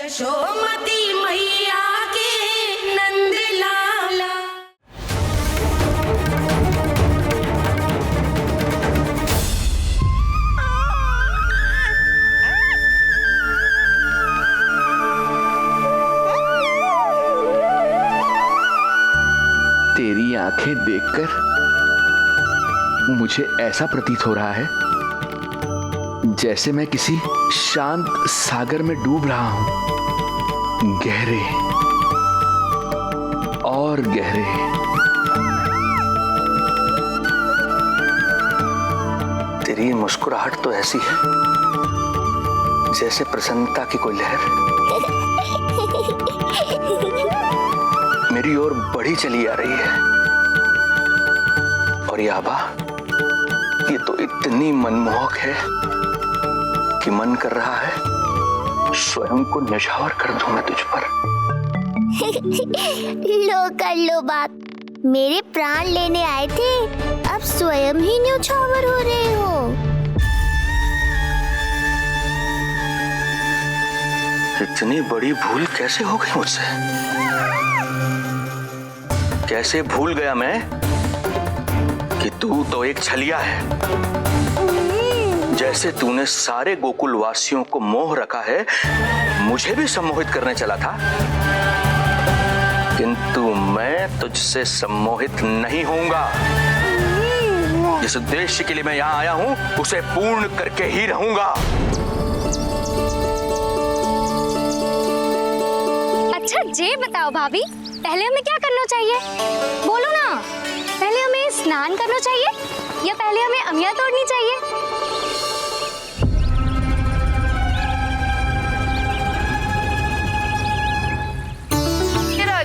यशोमती मैया के नंद लाला। तेरी आंखें देखकर मुझे ऐसा प्रतीत हो रहा है जैसे मैं किसी शांत सागर में डूब रहा हूं, गहरे और गहरे। तेरी मुस्कुराहट तो ऐसी है जैसे प्रसन्नता की कोई लहर मेरी ओर बढ़ी चली आ रही है। और ये आभा, ये तो इतनी मनमोहक है कि मन कर रहा है स्वयं को न्यौछावर कर दूं मैं तुझ पर। लो कर लो बात, मेरे प्राण लेने आए थे, अब स्वयं ही न्यौछावर हो रहे हो। इतनी बड़ी भूल कैसे हो गई मुझसे? कैसे भूल गया मैं कि तू तो एक छलिया है। जैसे तूने सारे गोकुल वासियों को मोह रखा है, मुझे भी सम्मोहित करने चला था, किंतु मैं तुझसे सम्मोहित नहीं होऊंगा। जिस उद्देश्य के लिए मैं यहाँ आया हूँ उसे पूर्ण करके ही रहूंगा। अच्छा ये बताओ भाभी, पहले हमें क्या करना चाहिए? बोलो ना, पहले हमें स्नान करना चाहिए या पहले हमें अमिया तोड़नी चाहिए?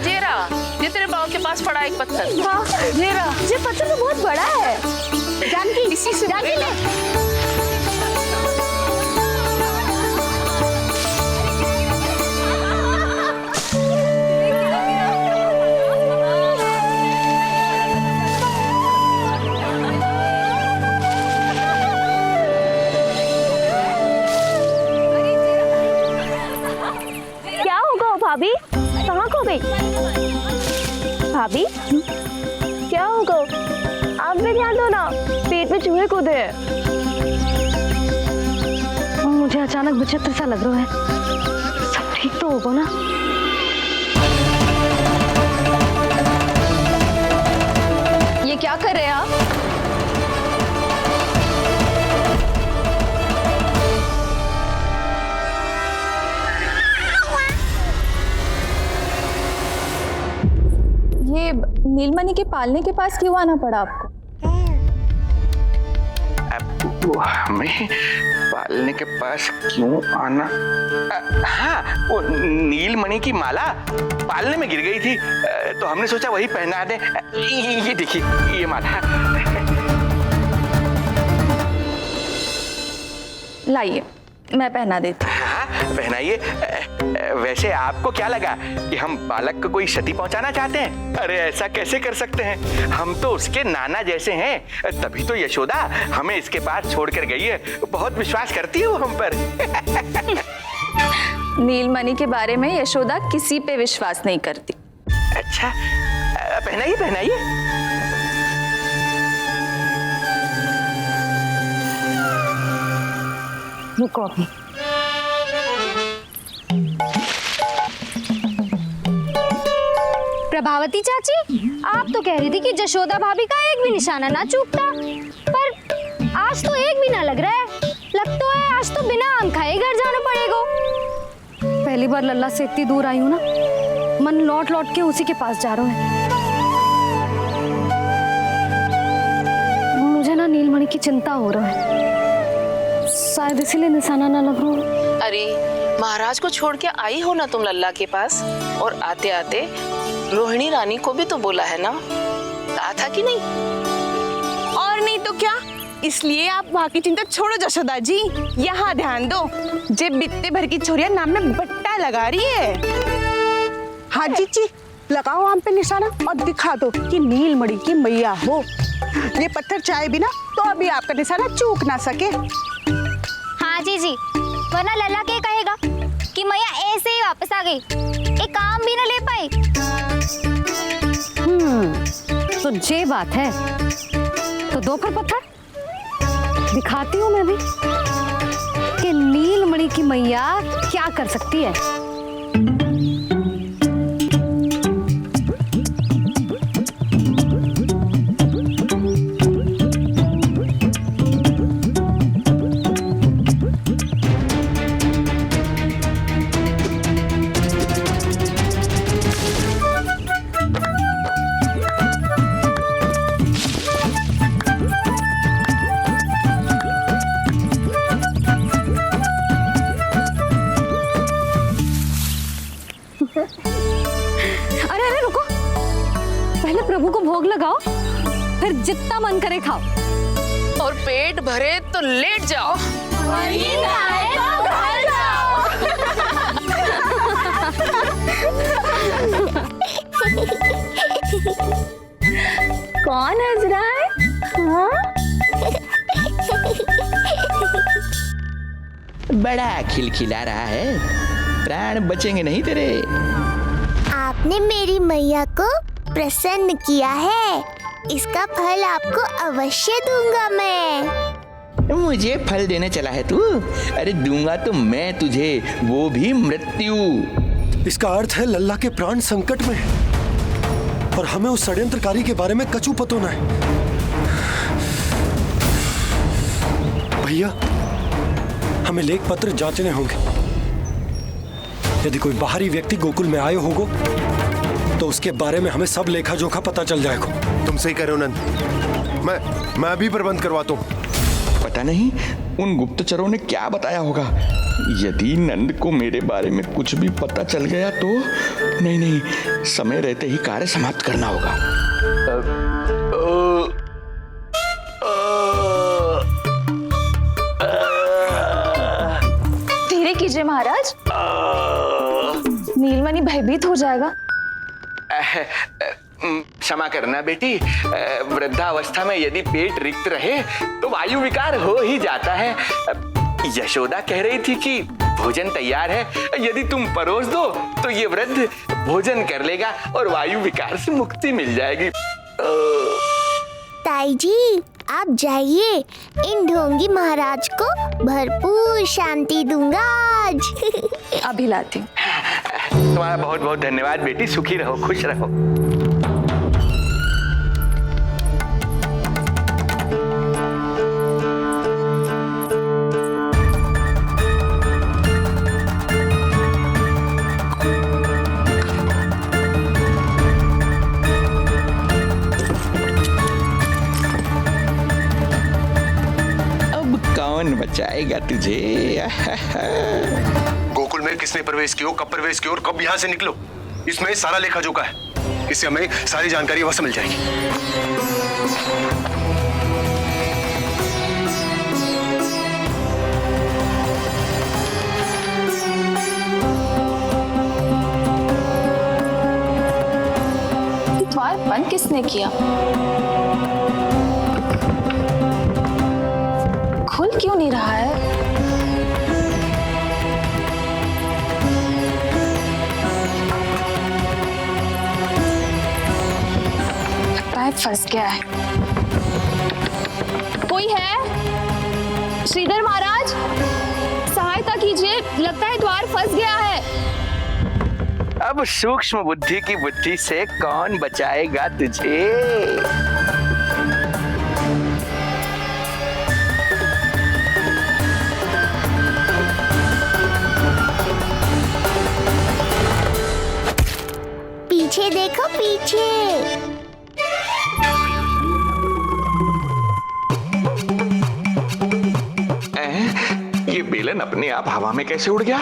जेरा, ये तेरे पाँव के पास पड़ा एक पत्थर। हाँ, ये पत्थर तो बहुत बड़ा है। जानकी, इसी से जानकी ले। क्या होगा भाभी? कहाँ खो गई भाभी? क्या होगा? आप भी ध्यान दो ना, पेट में चूहे कूदे हैं। मुझे अचानक विचित्र सा लग रहा है। सब ठीक तो होगा ना? ये क्या कर रहे हैं आप? ये नीलमणि के पालने के पास क्यों आना पड़ा आपको? वो हमें पालने के पास क्यों आना? हाँ, वो नीलमणि की माला पालने में गिर गई थी, तो हमने सोचा वही पहना दे। ये देखिए, ये माला। लाइए, मैं पहना देती हूँ। हाँ, पहनाइए। वैसे आपको क्या लगा कि हम बालक को कोई क्षति पहुंचाना चाहते हैं? अरे ऐसा कैसे कर सकते हैं? हम तो उसके नाना जैसे हैं, तभी तो यशोदा हमें इसके पास छोड़कर गई है। बहुत विश्वास करती है वो हम पर। नीलमणि के बारे में यशोदा किसी पे विश्वास नहीं करती। अच्छा, पहनाइए पहनाइए। रुको अभी। प्रभावती चाची, आप तो कह रही थी कि जशोदा भाभी का एक भी निशाना ना चूकता, पर आज तो एक भी ना लग रहा है। लग तो है आज तो बिना आम खाए घर जाना पड़ेगा। पहली बार लल्ला से इतनी दूर आई हूँ ना, मन लौट लौट के उसी के पास जा रहा है। मुझे ना नीलमणि की चिंता हो रहा है, शायद इसीलिए निशाना ना लग रहा हो। अरे महाराज को छोड़ के आई हो ना तुम लल्ला के पास, और आते आते रोहिणी रानी को भी तो बोला है ना, कहा था कि नहीं? और नहीं तो क्या, इसलिए आप वहाँ की चिंता छोड़ो जशोदा जी, यहाँ ध्यान दो। जे बित्ते भर की छोरिया नाम में बट्टा लगा रही है। हाँ जी, लगाओ आम पे निशाना और दिखा दो कि नीलमणि की मैया हो। ये पत्थर चाहे भी ना तो अभी आपका निशाना चूक ना सके। हाँ जी, वरना लल्ला क्या कहेगा? कि मैया ऐसे ही वापस आ गई, एक काम भी ना ले पाई। तो ये बात है तो दो फिर पत्थर दिखाती हूँ मैं भी कि नीलमणि की मैया क्या कर सकती है। अरे अरे रुको, पहले प्रभु को भोग लगाओ, फिर जितना मन करे खाओ। और पेट भरे तो लेट जाओ। कौन हंस रहा है? बड़ा खिलखिला रहा है, प्राण बचेंगे नहीं तेरे। आपने मेरी मैया को प्रसन्न किया है, इसका फल आपको अवश्य दूंगा मैं। मुझे फल देने चला है तू? अरे दूंगा तो मैं तुझे, वो भी मृत्यु। इसका अर्थ है लल्ला के प्राण संकट में हैं और हमें उस षड्यंत्रकारी के बारे में कचू पतोना है। भैया, हमें लेख पत्र जांचने होंगे। यदि कोई बाहरी व्यक्ति गोकुल में आए होगो तो उसके बारे में हमें सब लेखा जोखा पता चल जाएगा। तुम सही कह रहे हो नंद, मैं अभी प्रबंध करवाता हूँ। पता नहीं उन गुप्तचरों ने क्या बताया होगा। यदि नंद को मेरे बारे में कुछ भी पता चल गया तो नहीं, समय रहते ही कार्य समाप्त करना होगा। धीरे कीजिए महाराज, नीलमणि भयभीत हो जाएगा। क्षमा करना बेटी, वृद्धावस्था में यदि पेट रिक्त रहे तो वायु विकार हो ही जाता है। यशोदा कह रही थी कि भोजन तैयार है, यदि तुम परोस दो तो ये वृद्ध भोजन कर लेगा और वायु विकार से मुक्ति मिल जाएगी। ताई जी, आप जाइए, इन ढोंगी महाराज को भरपूर शांति दूंगा आज। अभी लाती हूँ। तुम्हारा बहुत बहुत धन्यवाद बेटी, सुखी रहो, खुश रहो। कौन बचाएगा तुझे? गोकुल में किसने प्रवेश किया, कब प्रवेश किया और कब यहाँ से निकलो, इसमें सारा लेखा जोखा है। इससे हमें सारी जानकारी वहां से मिल जाएगी। द्वार बंद किसने किया? खुल क्यों नहीं रहा है? लगता है फंस गया है। कोई है? श्रीधर महाराज, सहायता कीजिए, लगता है द्वार फंस गया है। अब सूक्ष्म बुद्धि की बुद्धि से कौन बचाएगा तुझे? पीछे देखो, पीछे। ये बेलन अपने आप हवा में कैसे उड़ गया?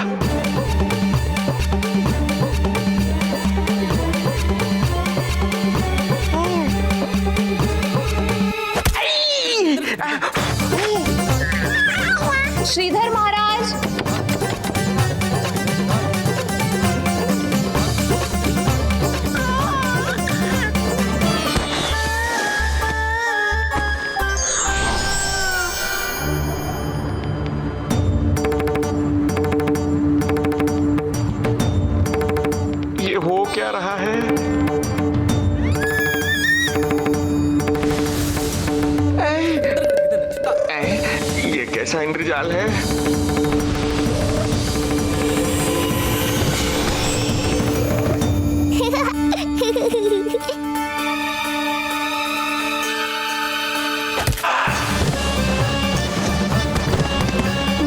श्रीधर महाराज, क्या रहा है? ये कैसा इंद्रजाल है?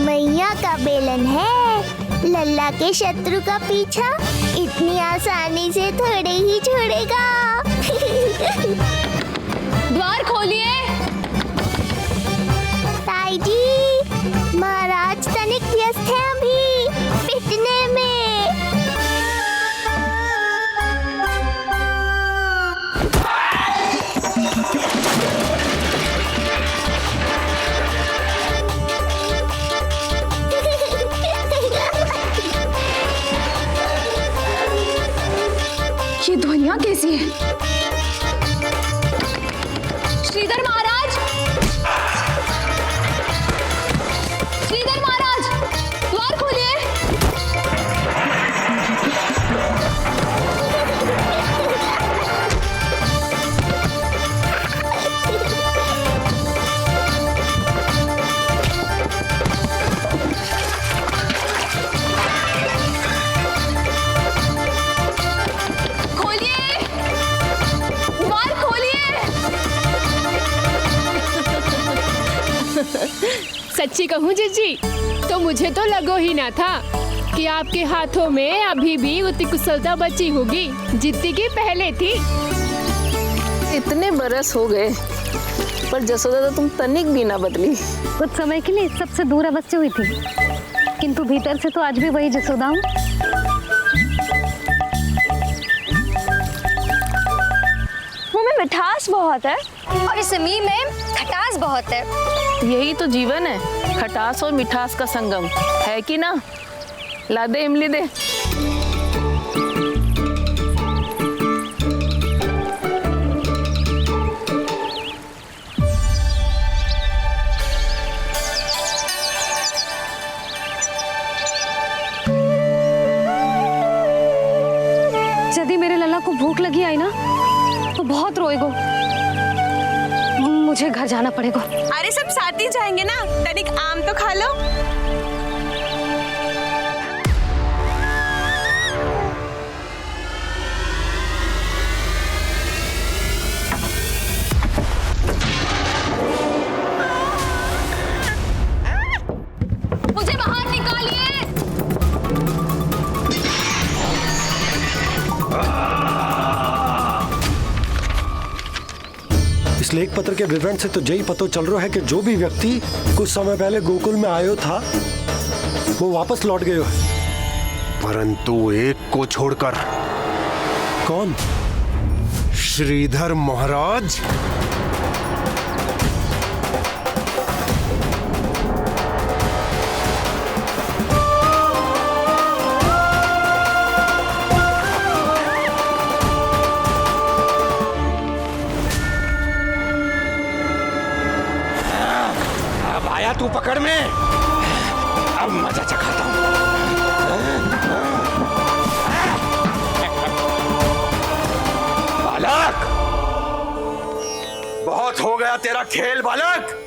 मैया का बेलन है, लल्ला के शत्रु का पीछा इतनी आसानी से थोड़े ही छोड़ेगा। द्वार खोलिए। ताई जी, महाराज तनिक व्यस्त है अभी पिटने में। ये ध्वनियाँ कैसी है? श्रीधर महाराज, श्रीधर महाराज, द्वार खोलिए। सच्ची कहूँ जीजी, तो मुझे तो लगो ही ना था कि आपके हाथों में अभी भी उतनी कुशलता बची होगी जितनी की पहले थी। इतने बरस हो गए पर जसोदा तो तुम तनिक भी ना बदली। कुछ समय के लिए सबसे दूर अवश्य हुई थी, किंतु भीतर से तो आज भी वही जसोदा हूँ। मुंह में मिठास बहुत है और इस मीम में खटास बहुत है। यही तो जीवन है, खटास और मिठास का संगम, है कि ना? ला दे इमली दे। यदि मेरे लल्ला को भूख लगी आई ना तो बहुत रोएगो। मुझे घर जाना पड़ेगा। अरे सब साथ ही जाएंगे ना, तनिक आम तो खा लो। मुझे बाहर निकालिए। इस लेख पत्र के विवरण से तो यही पता चल रहा है कि जो भी व्यक्ति कुछ समय पहले गोकुल में आयो था वो वापस लौट गयो है। परंतु एक को छोड़कर। कौन? श्रीधर महाराज। तू पकड़ में, अब मजा चखाता हूं। बालक, बहुत हो गया तेरा खेल बालक,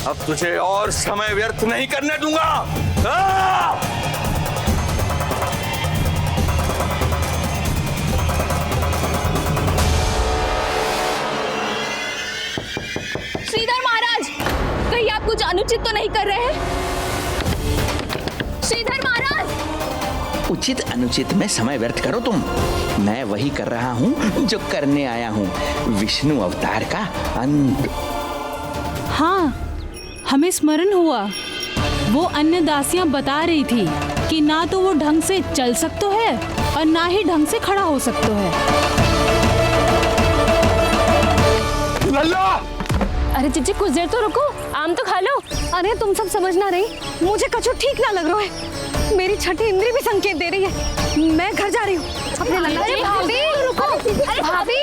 अब तुझे और समय व्यर्थ नहीं करने दूंगा। श्रीधर महाराज, कहीं आप कुछ अनुचित तो नहीं कर रहे हैं? श्रीधर महाराज। उचित अनुचित में समय व्यर्थ करो तुम, मैं वही कर रहा हूँ जो करने आया हूँ, विष्णु अवतार का अंत। हाँ, हमें स्मरण हुआ, वो अन्य दासियां बता रही थी कि ना तो वो ढंग से चल सकते है और ना ही ढंग से खड़ा हो सकते है। लल्ला! अरे जीजी कुछ देर तो रुको, आम तो खा लो। अरे तुम सब समझ ना रही, मुझे कछु ठीक ना लग रहा है। मेरी छठी इंद्री भी संकेत दे रही है। मैं घर जा रही हूँ अपने लल्ला। अरे भाभी रुको, अरे भाभी,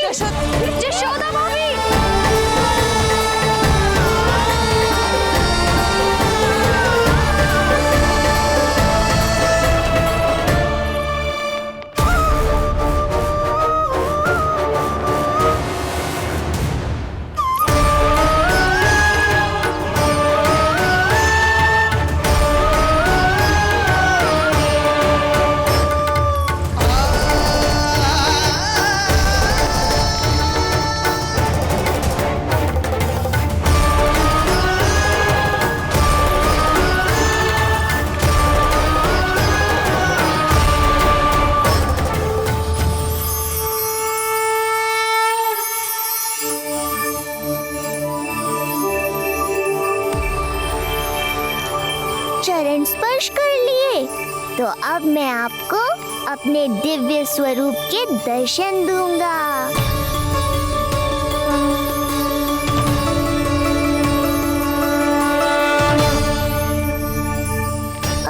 जशोदा भाभी। आपको अपने दिव्य स्वरूप के दर्शन दूंगा।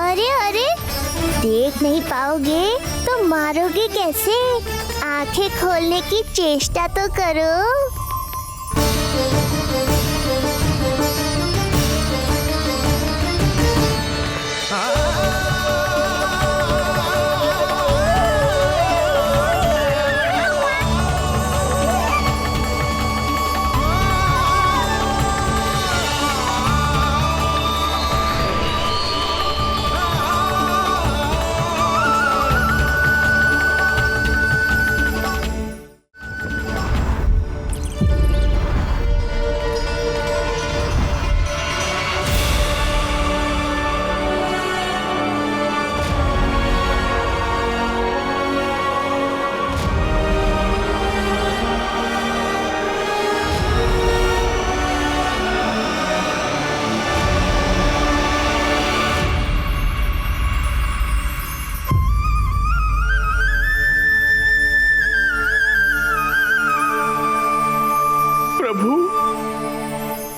अरे अरे, देख नहीं पाओगे तो मारोगे कैसे? आंखें खोलने की चेष्टा तो करो।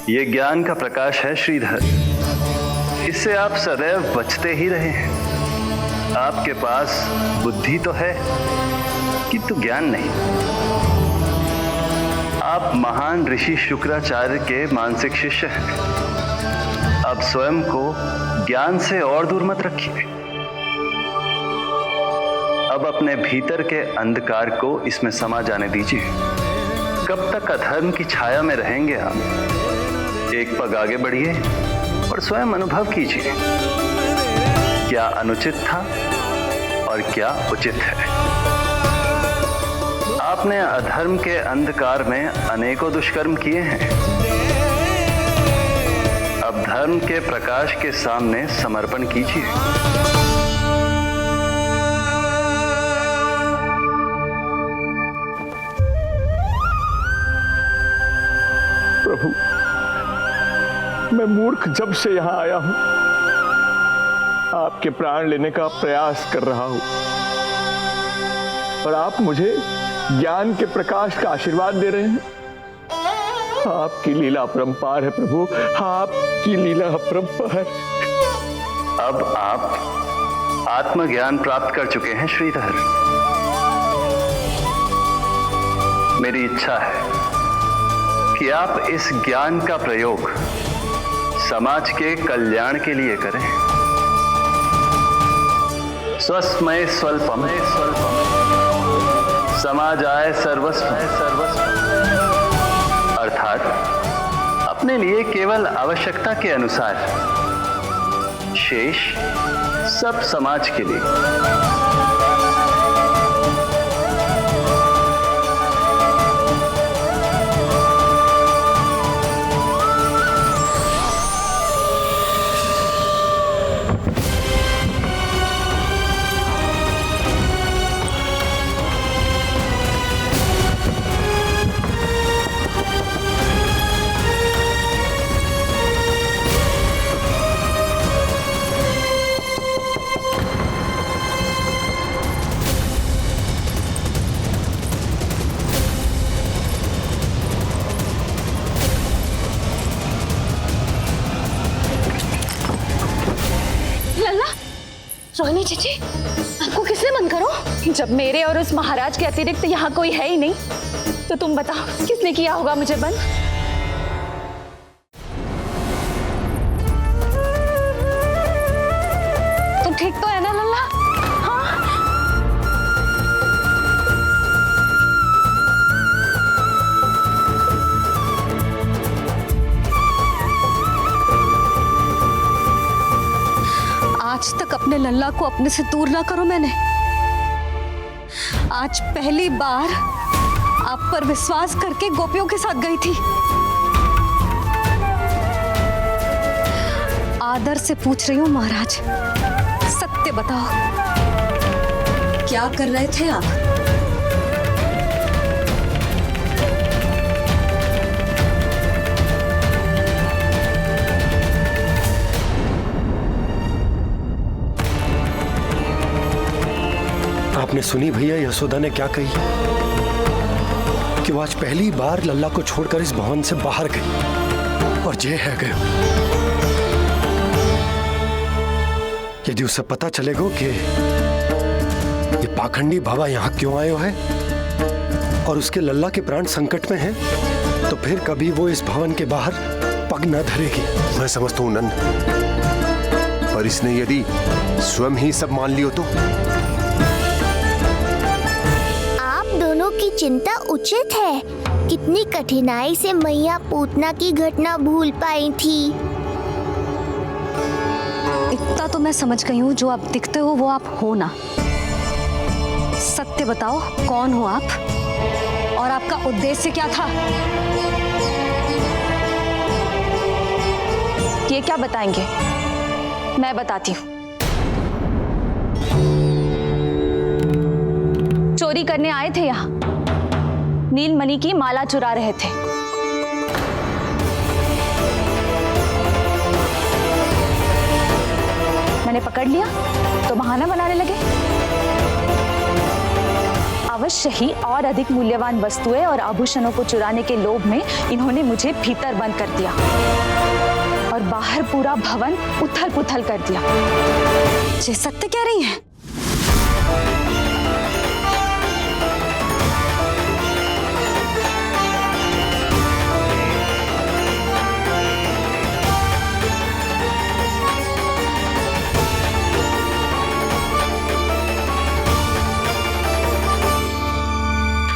ये ज्ञान का प्रकाश है श्रीधर, इससे आप सदैव बचते ही रहे हैं। आपके पास बुद्धि तो है किंतु ज्ञान नहीं। आप महान ऋषि शुक्राचार्य के मानसिक शिष्य हैं। अब स्वयं को ज्ञान से और दूर मत रखिए। अब अपने भीतर के अंधकार को इसमें समा जाने दीजिए। कब तक अधर्म की छाया में रहेंगे आप? एक पग आगे बढ़िए और स्वयं अनुभव कीजिए क्या अनुचित था और क्या उचित है। आपने अधर्म के अंधकार में अनेकों दुष्कर्म किए हैं। अब धर्म के प्रकाश के सामने समर्पण कीजिए। प्रभु, मैं मूर्ख जब से यहाँ आया हूं, आपके प्राण लेने का प्रयास कर रहा हूं और आप मुझे ज्ञान के प्रकाश का आशीर्वाद दे रहे हैं। आपकी लीला अपरंपार है प्रभु, आपकी लीला अपरंपार। अब आप आत्मज्ञान प्राप्त कर चुके हैं श्रीधर। मेरी इच्छा है कि आप इस ज्ञान का प्रयोग समाज के कल्याण के लिए करें। स्वस्मय स्वल्पम समाजाय सर्वस्व, अर्थात अपने लिए केवल आवश्यकता के अनुसार, शेष सब समाज के लिए। रोहिणी जीजी, आपको किसने बंद करो? जब मेरे और उस महाराज के अतिरिक्त यहाँ कोई है ही नहीं, तो तुम बताओ किसने किया होगा मुझे बंद? तुम ठीक तो है ना लल्ला? हाँ? आज तक अपने लल्ला को अपने से दूर ना करो मैंने। आज पहली बार आप पर विश्वास करके गोपियों के साथ गई थी। आदर से पूछ रही हूँ महाराज, सत्य बताओ, क्या कर रहे थे आप? आपने सुनी भैया यशोदा ने क्या कही? कि वो आज पहली बार लल्ला को छोड़कर इस भवन से बाहर गई और जे है गए। यदि उसे पता चलेगा कि ये पाखंडी बाबा यहाँ क्यों आयो है और उसके लल्ला के प्राण संकट में हैं, तो फिर कभी वो इस भवन के बाहर पग न धरेगी। मैं समझता हूँ नंद, पर इसने यदि स्वयं ही सब मान लियो तो? आप दोनों की चिंता उचित है। कितनी कठिनाई से मैया पूतना की घटना भूल पाई थी। इतना तो मैं समझ गई हूँ, जो आप दिखते हो वो आप हो ना। सत्य बताओ, कौन हो आप और आपका उद्देश्य क्या था? ये क्या बताएंगे, मैं बताती हूँ। चोरी करने आए थे यहाँ, नीलमणि की माला चुरा रहे थे। मैंने पकड़ लिया तो बहाना बनाने लगे। अवश्य ही और अधिक मूल्यवान वस्तुएं और आभूषणों को चुराने के लोभ में इन्होंने मुझे भीतर बंद कर दिया और बाहर पूरा भवन उथल पुथल कर दिया। ये सत्य कह रही हैं?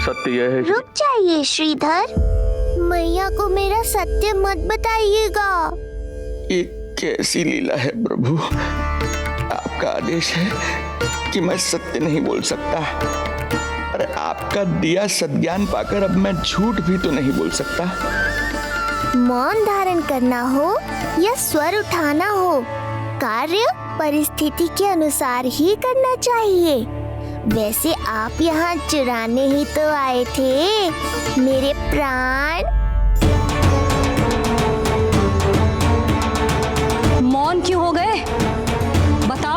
सत्य यह है। रुक जाइए श्रीधर, मैया को मेरा सत्य मत बताइएगा। ये कैसी लीला है प्रभु, आपका आदेश है कि मैं सत्य नहीं बोल सकता। अरे आपका दिया सद्ज्ञान पाकर अब मैं झूठ भी तो नहीं बोल सकता। मौन धारण करना हो या स्वर उठाना हो, कार्य परिस्थिति के अनुसार ही करना चाहिए। वैसे आप यहाँ चुराने ही तो आए थे मेरे प्राण। मौन क्यों हो गए? बताओ।